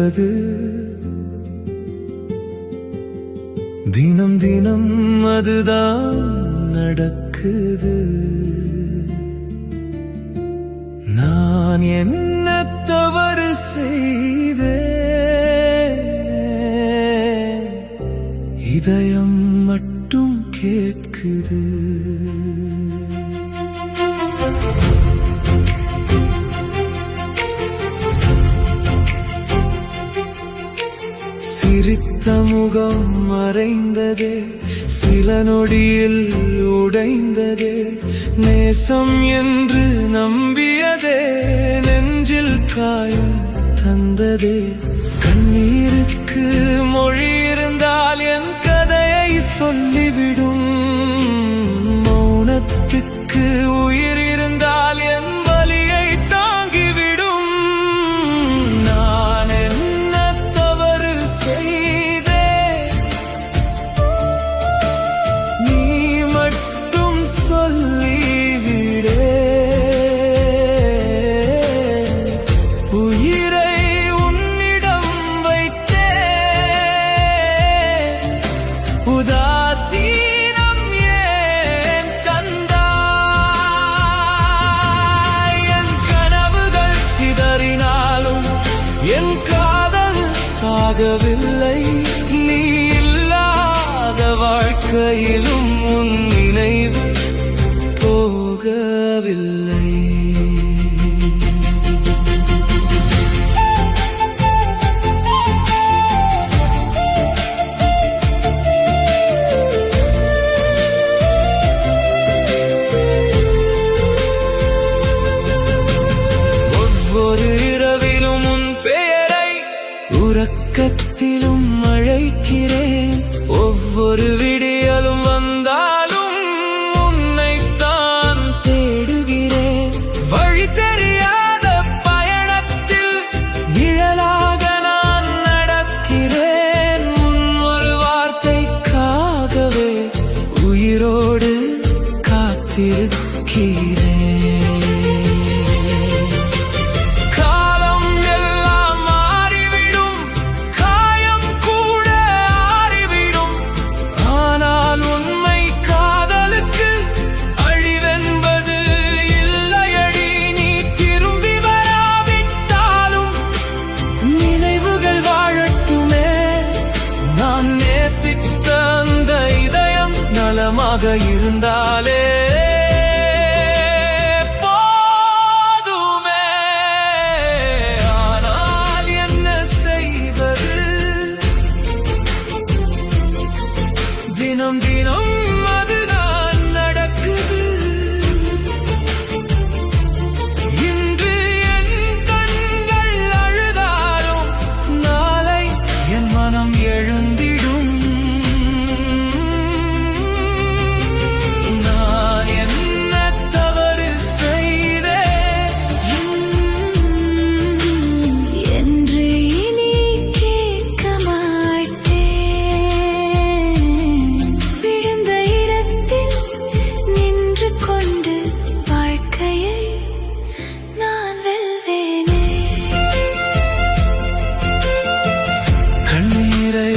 செய்வது. தினம் தினம் அதுதான் நடக்குது. நான் என்ன தவறு செய்தேன்? இதயம் மட்டும் கேட்குது. சிரித்த முகம் மறைந்ததே, சில நொடியில் உடைந்ததே. நேசம் என்று நம்பியதே நெஞ்சில் காயம் தந்ததே. கண்ணீருக்கு மொழி இருந்தால் என் கதையை சொல்லிவிடும். மௌனத்துக்கு உயிர் இருந்தால் என் வலியை தாங்கிவிடும். நான் என்ன தவறு செய்தேன்? நீ மட்டும் சொல்லிவிடே. உயிரை உன்னிடம் வைத்தேன், உதாசீனம் ஏன் தந்தாய்? என் கனவுகள் சிதறினாலும் என் காதல் சாகவில்லை. நீ இல்லாத வாழ்க்கையிலும் உன் நினைவு போகவில்லை. ஒவ்வொரு இரவிலும் உன் பெயரை உறக்கத்திலும் அழைக்கிறேன். ஒவ்வொரு விடியலும் வந்தாலும் உன்னைத்தான் தேடுகிறேன். வழி தெரியாத பயணத்தில் நிழலாக நான் நடக்கிறேன். உன் ஒரு வார்த்தைக்காகவே உயிரோடு காத்திருக்கிறேன். நலமாக இருந்தாலே போதுமே. ஆனால் என்ன செய்வது? தினம் தினம் அதுதான் நடக்குது. இன்று என் கண்கள் அழுதாலும் நாளை என் மனம் எழுந்திடும். கண்ணீரை